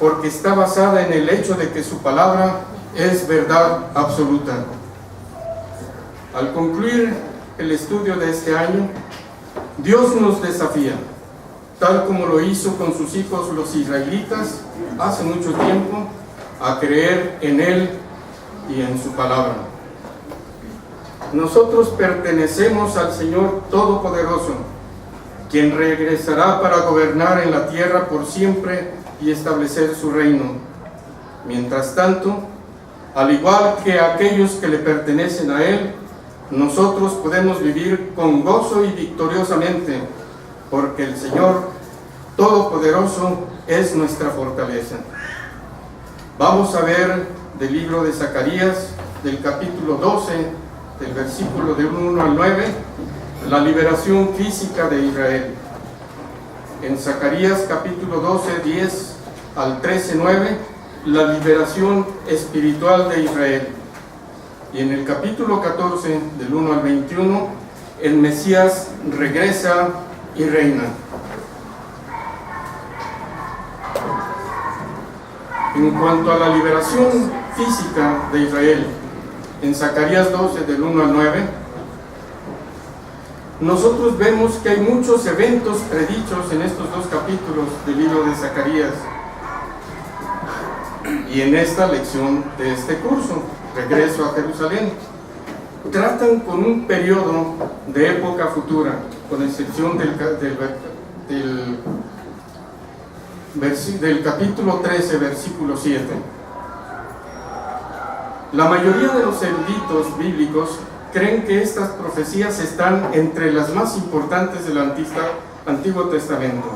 porque está basada en el hecho de que su palabra es verdad absoluta. Al concluir el estudio de este año, Dios nos desafía, tal como lo hizo con sus hijos los israelitas hace mucho tiempo, a creer en Él y en su palabra. Nosotros pertenecemos al Señor Todopoderoso, quien regresará para gobernar en la tierra por siempre y establecer su reino. Mientras tanto, al igual que aquellos que le pertenecen a Él, nosotros podemos vivir con gozo y victoriosamente, porque el Señor Todopoderoso es nuestra fortaleza. Vamos a ver del libro de Zacarías, del capítulo 12, del versículo de 1 al 9, la liberación física de Israel. En Zacarías capítulo 12, 10 al 13, 9, la liberación espiritual de Israel. Y en el capítulo 14, del 1 al 21, el Mesías regresa y reina. En cuanto a la liberación física de Israel, en Zacarías 12, del 1 al 9, nosotros vemos que hay muchos eventos predichos en estos dos capítulos del libro de Zacarías. Y en esta lección de este curso, Regreso a Jerusalén, tratan con un periodo de época futura, con excepción del capítulo 13, versículo 7. La mayoría de los eruditos bíblicos creen que estas profecías están entre las más importantes del Antiguo Testamento.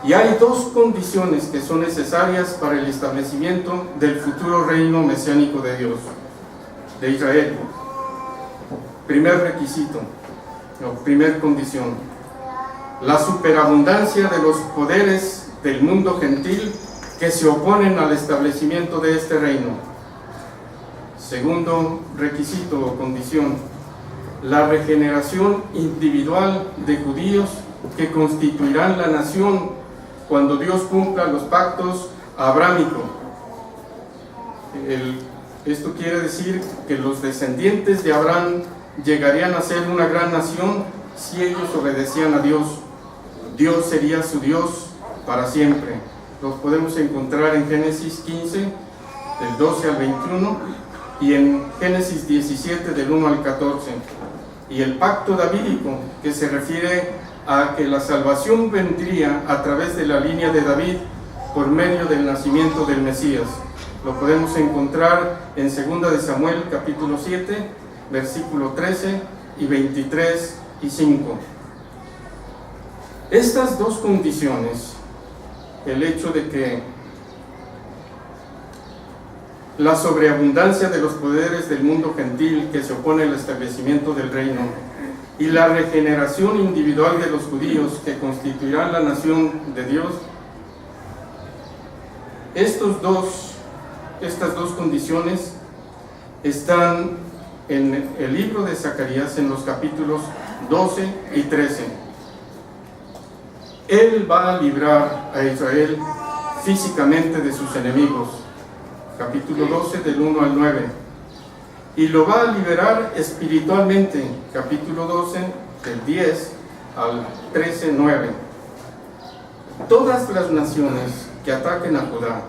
Y hay dos condiciones que son necesarias para el establecimiento del futuro reino mesiánico de Dios, de Israel. Primer requisito, o primer condición: la superabundancia de los poderes del mundo gentil que se oponen al establecimiento de este reino. Segundo requisito o condición: la regeneración individual de judíos que constituirán la nación cuando Dios cumpla los pactos abrámicos. Esto quiere decir que los descendientes de Abraham llegarían a ser una gran nación si ellos obedecían a Dios. Dios sería su Dios para siempre. Los podemos encontrar en Génesis 15, del 12 al 21, y en Génesis 17, del 1 al 14. Y el pacto davídico, que se refiere a que la salvación vendría a través de la línea de David por medio del nacimiento del Mesías. Lo podemos encontrar en 2 de Samuel capítulo 7, versículo 13 y 23 y 5. Estas dos condiciones, el hecho de que la sobreabundancia de los poderes del mundo gentil que se opone al establecimiento del reino y la regeneración individual de los judíos que constituirán la nación de Dios, estas dos condiciones están en el libro de Zacarías, en los capítulos 12 y 13. Él va a librar a Israel físicamente de sus enemigos, capítulo 12, del 1 al 9. Y lo va a liberar espiritualmente, capítulo 12, del 10 al 13, 9. Todas las naciones que ataquen a Judá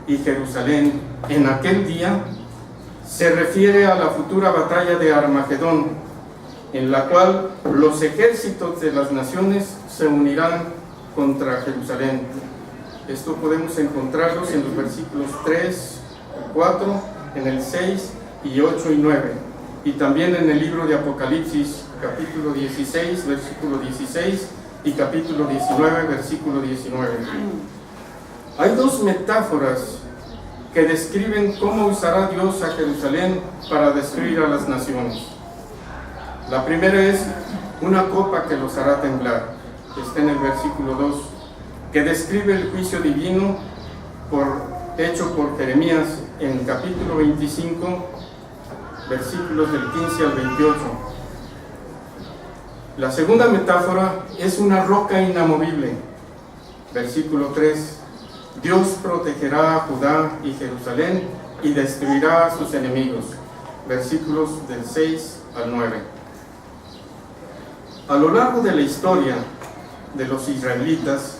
y Jerusalén en aquel día se refiere a la futura batalla de Armagedón, en la cual los ejércitos de las naciones se unirán contra Jerusalén. Esto podemos encontrarlos en los versículos 3, 4, en el 6 y 8 y 9, y también en el libro de Apocalipsis, capítulo 16, versículo 16, y capítulo 19, versículo 19. Hay dos metáforas que describen cómo usará Dios a Jerusalén para destruir a las naciones. La primera es una copa que los hará temblar, que está en el versículo 2, que describe el juicio divino hecho por Jeremías en capítulo 25, versículos del 15 al 28. La segunda metáfora es una roca inamovible, versículo 3, Dios protegerá a Judá y Jerusalén y destruirá a sus enemigos. Versículos del 6 al 9. A lo largo de la historia de los israelitas,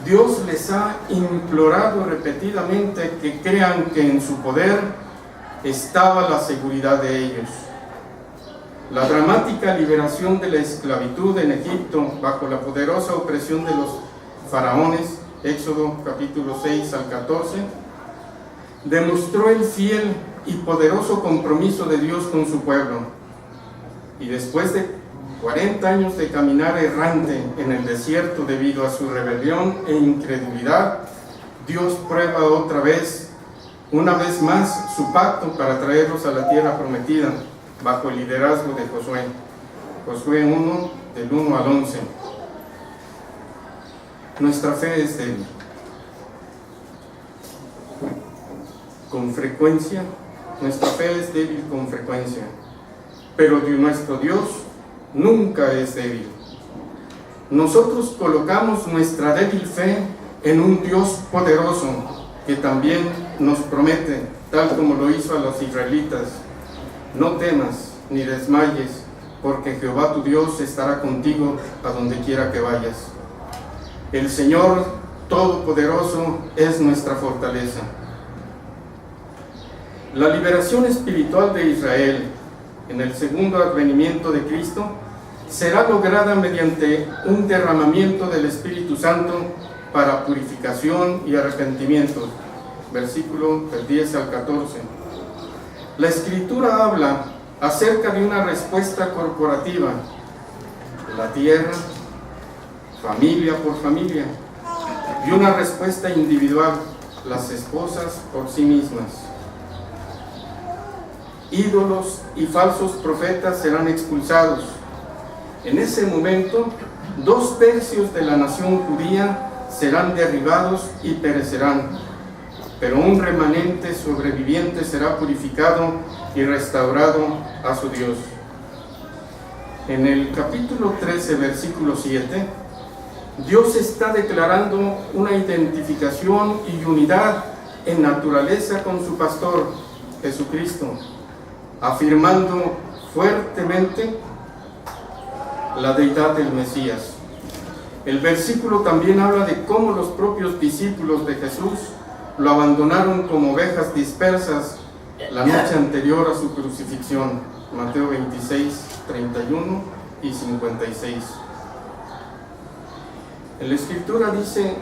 Dios les ha implorado repetidamente que crean que en su poder estaba la seguridad de ellos. La dramática liberación de la esclavitud en Egipto bajo la poderosa opresión de los faraones, Éxodo capítulo 6 al 14, demostró el fiel y poderoso compromiso de Dios con su pueblo. Y después de 40 años de caminar errante en el desierto debido a su rebelión e incredulidad, Dios prueba una vez más, su pacto para traerlos a la tierra prometida, bajo el liderazgo de Josué. Josué 1, del 1 al 11. Nuestra fe es débil. Con frecuencia, nuestra fe es débil con frecuencia, pero nuestro Dios nunca es débil. Nosotros colocamos nuestra débil fe en un Dios poderoso que también nos promete, tal como lo hizo a los israelitas: no temas ni desmayes, porque Jehová tu Dios estará contigo a donde quiera que vayas. El Señor Todopoderoso es nuestra fortaleza. La liberación espiritual de Israel en el segundo advenimiento de Cristo será lograda mediante un derramamiento del Espíritu Santo para purificación y arrepentimiento. Versículo del 10 al 14. La Escritura habla acerca de una respuesta corporativa: la tierra, familia por familia, y una respuesta individual: las esposas por sí mismas. Ídolos y falsos profetas serán expulsados. En ese momento, 2/3 de la nación judía serán derribados y perecerán, pero un remanente sobreviviente será purificado y restaurado a su Dios. En el capítulo 13, versículo 7, Dios está declarando una identificación y unidad en naturaleza con su pastor, Jesucristo, afirmando fuertemente la deidad del Mesías. El versículo también habla de cómo los propios discípulos de Jesús lo abandonaron como ovejas dispersas la noche anterior a su crucifixión. Mateo 26, 31 y 56. En la Escritura dice: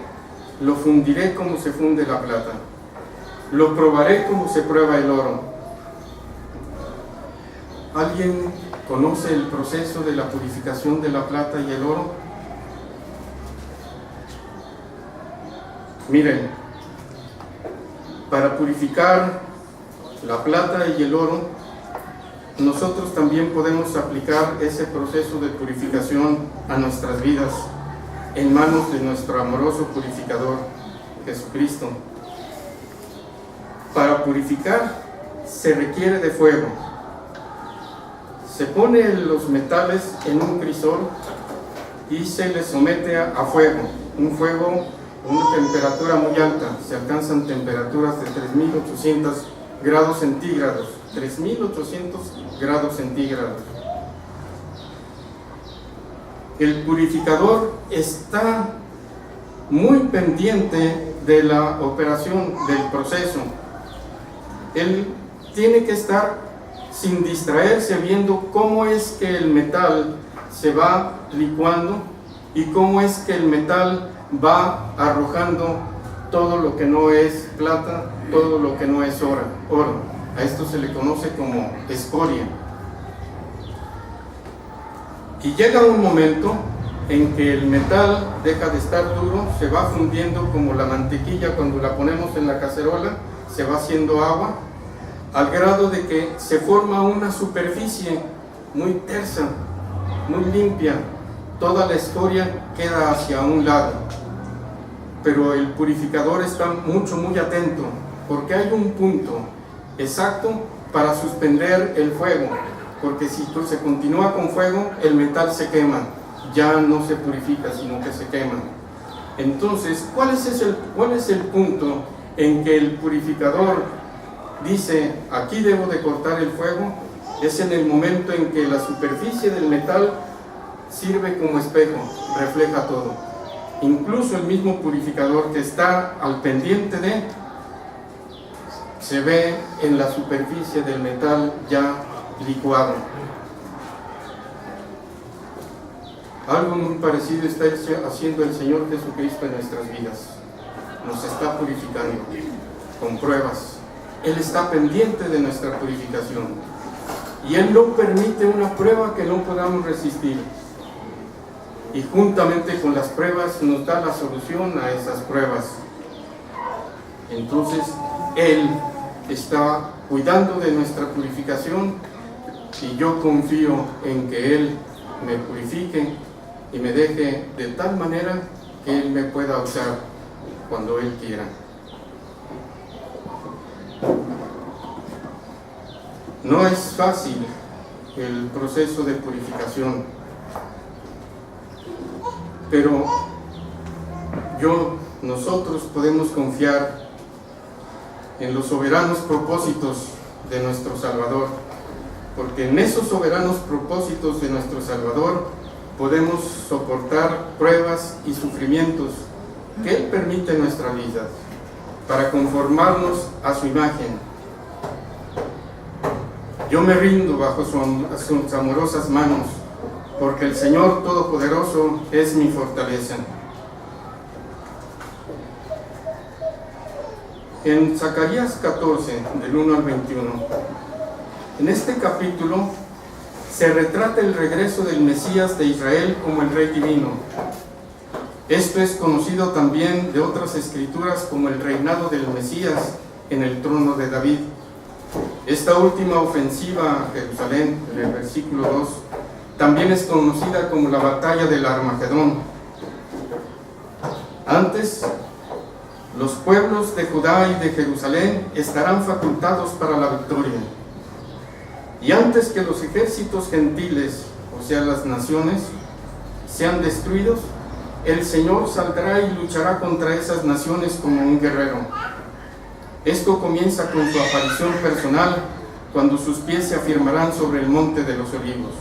lo fundiré como se funde la plata, lo probaré como se prueba el oro. ¿Alguien conoce el proceso de la purificación de la plata y el oro? Miren, para purificar la plata y el oro, nosotros también podemos aplicar ese proceso de purificación a nuestras vidas en manos de nuestro amoroso purificador, Jesucristo. Para purificar se requiere de fuego. Se pone los metales en un crisol y se les somete a fuego, un fuego con una temperatura muy alta. Se alcanzan temperaturas de 3.800 grados centígrados, 3.800 grados centígrados. El purificador está muy pendiente de la operación, del proceso. Él tiene que estar sin distraerse, viendo cómo es que el metal se va licuando y cómo es que el metal va arrojando todo lo que no es plata, todo lo que no es oro. A esto se le conoce como escoria. Y llega un momento en que el metal deja de estar duro, se va fundiendo como la mantequilla cuando la ponemos en la cacerola, se va haciendo agua, al grado de que se forma una superficie muy tersa, muy limpia. Toda la escoria queda hacia un lado. Pero el purificador está muy atento, porque hay un punto exacto para suspender el fuego, porque si se continúa con fuego, el metal se quema, ya no se purifica, sino que se quema. Entonces, ¿cuál es el punto en que el purificador dice, aquí debo de cortar el fuego? Es en el momento en que la superficie del metal sirve como espejo, refleja todo. Incluso el mismo purificador que está al pendiente se ve en la superficie del metal ya licuado. Algo muy parecido está haciendo el Señor Jesucristo en nuestras vidas. Nos está purificando con pruebas. Él está pendiente de nuestra purificación. Y Él no permite una prueba que no podamos resistir. Y juntamente con las pruebas nos da la solución a esas pruebas. Entonces, Él está cuidando de nuestra purificación y yo confío en que Él me purifique y me deje de tal manera que Él me pueda usar cuando Él quiera. No es fácil el proceso de purificación, pero nosotros podemos confiar en los soberanos propósitos de nuestro Salvador, porque en esos soberanos propósitos de nuestro Salvador podemos soportar pruebas y sufrimientos que Él permite en nuestra vida para conformarnos a su imagen. Yo me rindo bajo sus amorosas manos, porque el Señor Todopoderoso es mi fortaleza. En Zacarías 14, del 1 al 21, en este capítulo se retrata el regreso del Mesías de Israel como el Rey Divino. Esto es conocido también de otras escrituras como el reinado del Mesías en el trono de David. Esta última ofensiva a Jerusalén, en el versículo 2, también es conocida como la batalla del Armagedón. Antes, los pueblos de Judá y de Jerusalén estarán facultados para la victoria. Y antes que los ejércitos gentiles, o sea, las naciones, sean destruidos, el Señor saldrá y luchará contra esas naciones como un guerrero. Esto comienza con su aparición personal, cuando sus pies se afirmarán sobre el monte de los olivos.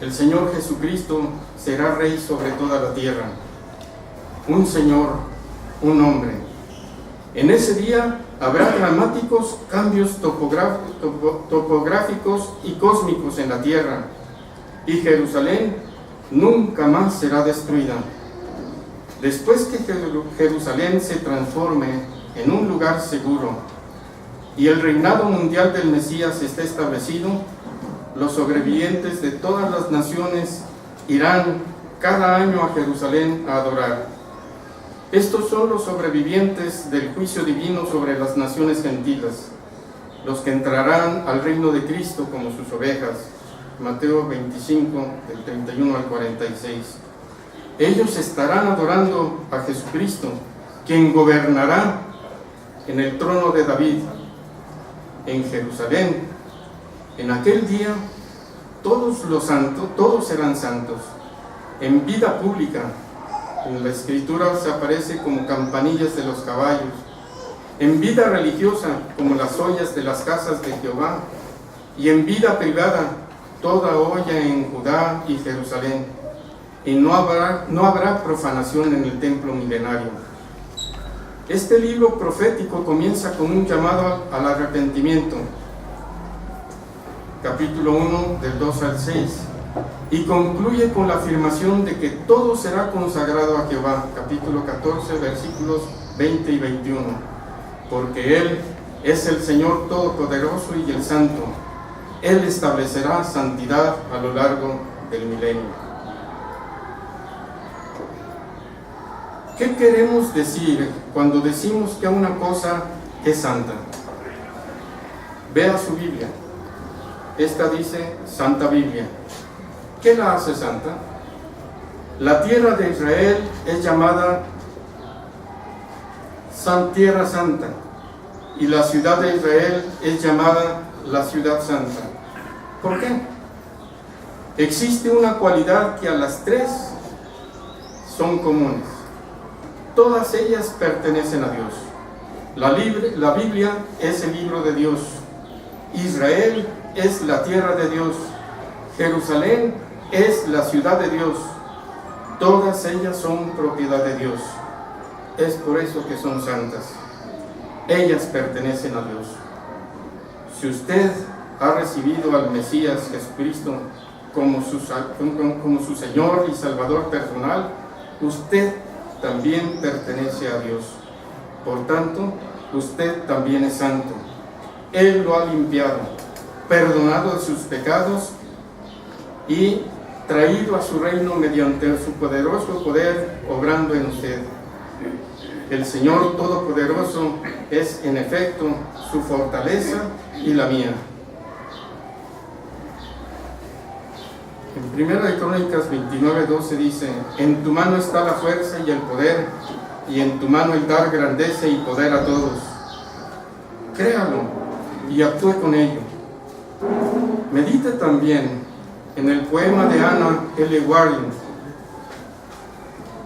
El Señor Jesucristo será Rey sobre toda la tierra. Un Señor, un hombre. En ese día habrá dramáticos cambios topográficos y cósmicos en la tierra, y Jerusalén nunca más será destruida. Después que Jerusalén se transforme en un lugar seguro y el reinado mundial del Mesías esté establecido, los sobrevivientes de todas las naciones irán cada año a Jerusalén a adorar. Estos son los sobrevivientes del juicio divino sobre las naciones gentiles, los que entrarán al reino de Cristo como sus ovejas. Mateo 25, del 31 al 46. Ellos estarán adorando a Jesucristo, quien gobernará en el trono de David, en Jerusalén. En aquel día, todos serán santos. En vida pública, en la Escritura se aparece como campanillas de los caballos. En vida religiosa, como las ollas de las casas de Jehová. Y en vida privada, toda olla en Judá y Jerusalén. Y no habrá profanación en el templo milenario. Este libro profético comienza con un llamado al arrepentimiento. Capítulo 1, del 2 al 6. Y concluye con la afirmación de que todo será consagrado a Jehová. Capítulo 14, versículos 20 y 21. Porque Él es el Señor Todopoderoso y el Santo. Él establecerá santidad a lo largo del milenio. ¿Qué queremos decir cuando decimos que una cosa es santa? Vea su Biblia. Esta dice Santa Biblia. ¿Qué la hace santa? La tierra de Israel es llamada Tierra Santa, y la ciudad de Israel es llamada la Ciudad Santa. ¿Por qué? Existe una cualidad que a las tres son comunes. Todas ellas pertenecen a Dios. La Biblia es el libro de Dios. Israel es la tierra de Dios. Jerusalén es la ciudad de Dios. Todas ellas son propiedad de Dios. Es por eso que son santas. Ellas pertenecen a Dios. Si usted ha recibido al Mesías Jesucristo como su Señor y Salvador personal, usted también pertenece a Dios. Por tanto, usted también es santo. Él lo ha limpiado, perdonado de sus pecados y traído a su reino mediante su poderoso poder obrando en usted. El Señor Todopoderoso es en efecto su fortaleza y la mía. En 1 Crónicas 29:12 dice: en tu mano está la fuerza y el poder, y en tu mano el dar grandeza y poder a todos. Créalo y actúe con ello. Medite también en el poema de Anna L. Warren: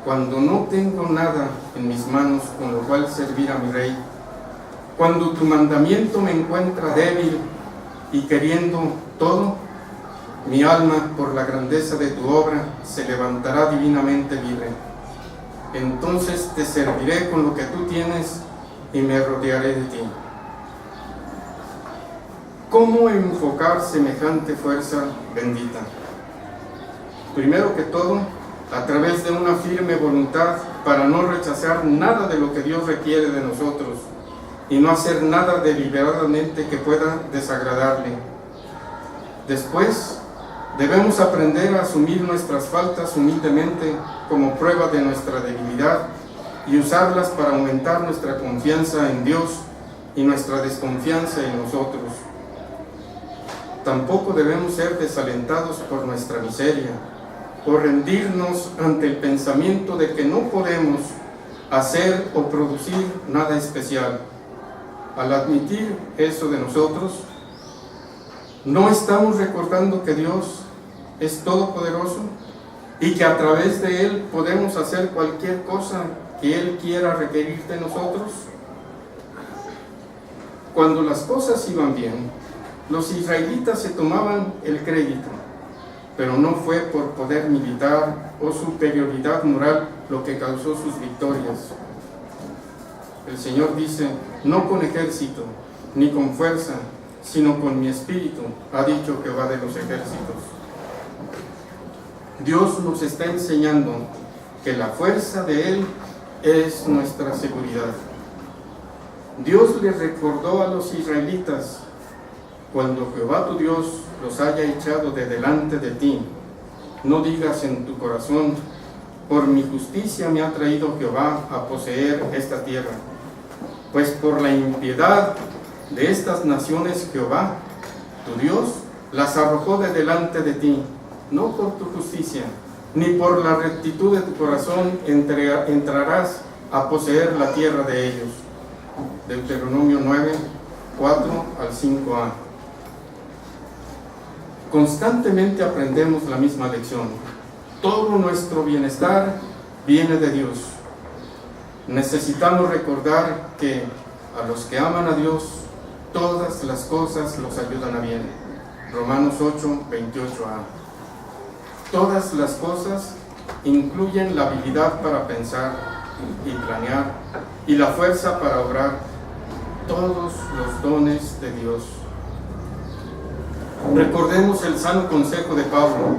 cuando no tengo nada en mis manos con lo cual servir a mi Rey, cuando tu mandamiento me encuentra débil y queriendo todo, mi alma, por la grandeza de tu obra, se levantará divinamente libre. Entonces te serviré con lo que tú tienes y me rodearé de ti. ¿Cómo enfocar semejante fuerza bendita? Primero que todo, a través de una firme voluntad para no rechazar nada de lo que Dios requiere de nosotros y no hacer nada deliberadamente que pueda desagradarle. Después, debemos aprender a asumir nuestras faltas humildemente como prueba de nuestra debilidad y usarlas para aumentar nuestra confianza en Dios y nuestra desconfianza en nosotros. Tampoco debemos ser desalentados por nuestra miseria o rendirnos ante el pensamiento de que no podemos hacer o producir nada especial. Al admitir eso de nosotros, ¿no estamos recordando que Dios es todopoderoso y que a través de Él podemos hacer cualquier cosa que Él quiera requerir de nosotros? Cuando las cosas iban bien, los israelitas se tomaban el crédito, pero no fue por poder militar o superioridad moral lo que causó sus victorias. El Señor dice: no con ejército, ni con fuerza, sino con mi espíritu, ha dicho Jehová de los ejércitos. Dios nos está enseñando que la fuerza de Él es nuestra seguridad. Dios les recordó a los israelitas: cuando Jehová tu Dios los haya echado de delante de ti, no digas en tu corazón: por mi justicia me ha traído Jehová a poseer esta tierra. Pues por la impiedad de estas naciones Jehová, tu Dios, las arrojó de delante de ti, no por tu justicia, ni por la rectitud de tu corazón entrarás a poseer la tierra de ellos. Deuteronomio 9, 4 al 5a. Constantemente aprendemos la misma lección. Todo nuestro bienestar viene de Dios. Necesitamos recordar que a los que aman a Dios, todas las cosas los ayudan a bien. Romanos 8, 28a. Todas las cosas incluyen la habilidad para pensar y planear y la fuerza para obrar. Todos los dones de Dios. Recordemos el sano consejo de Pablo: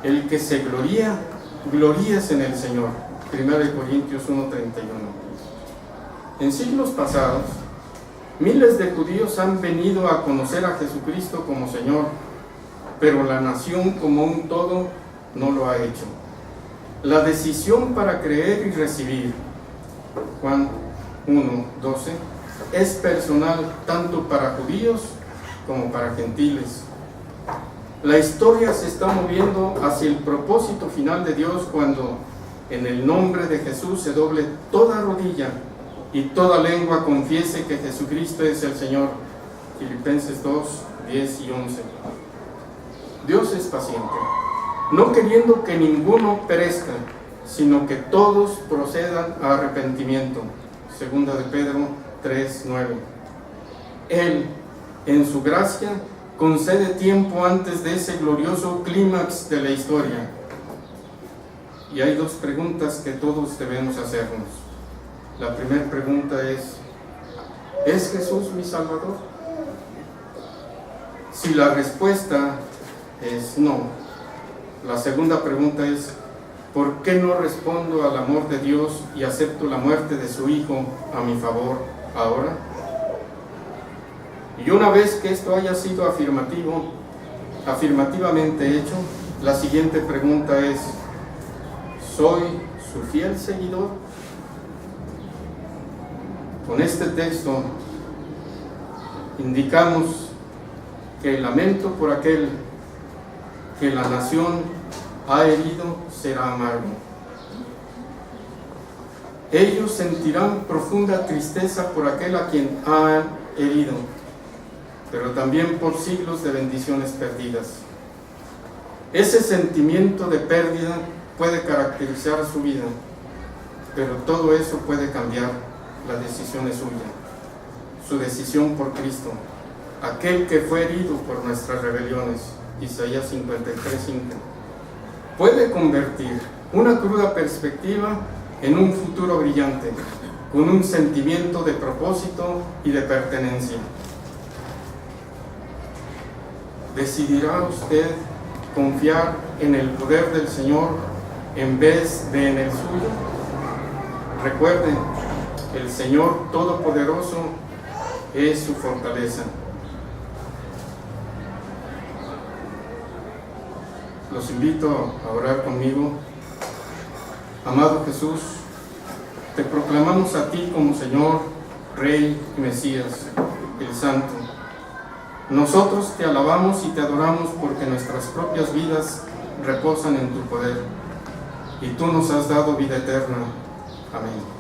el que se gloría, gloríese en el Señor. 1 Corintios 1:31. En siglos pasados, miles de judíos han venido a conocer a Jesucristo como Señor, pero la nación como un todo no lo ha hecho. La decisión para creer y recibir, Juan 1:12, es personal tanto para judíos como para gentiles. La historia se está moviendo hacia el propósito final de Dios cuando en el nombre de Jesús se doble toda rodilla y toda lengua confiese que Jesucristo es el Señor. Filipenses 2, 10 y 11. Dios es paciente, no queriendo que ninguno perezca, sino que todos procedan a arrepentimiento. Segunda de Pedro 3:9. Él, en su gracia, concede tiempo antes de ese glorioso clímax de la historia. Y hay dos preguntas que todos debemos hacernos. La primera pregunta ¿es Jesús mi Salvador? Si la respuesta es no, la segunda pregunta es ¿por qué no respondo al amor de Dios y acepto la muerte de su Hijo a mi favor ahora? Y una vez que esto haya sido afirmativamente hecho, la siguiente pregunta es ¿soy su fiel seguidor? Con este texto indicamos que el lamento por aquel que la nación ha herido será amargo. Ellos sentirán profunda tristeza por aquel a quien han herido, pero también por siglos de bendiciones perdidas. Ese sentimiento de pérdida puede caracterizar su vida, pero todo eso puede cambiar. La decisión es suya, su decisión por Cristo, aquel que fue herido por nuestras rebeliones. Isaías 53:5. Puede convertir una cruda perspectiva en un futuro brillante, con un sentimiento de propósito y de pertenencia. ¿Decidirá usted confiar en el poder del Señor en vez de en el suyo? Recuerden, el Señor Todopoderoso es su fortaleza. Los invito a orar conmigo. Amado Jesús, te proclamamos a ti como Señor, Rey y Mesías, el Santo. Nosotros te alabamos y te adoramos porque nuestras propias vidas reposan en tu poder y tú nos has dado vida eterna. Amén.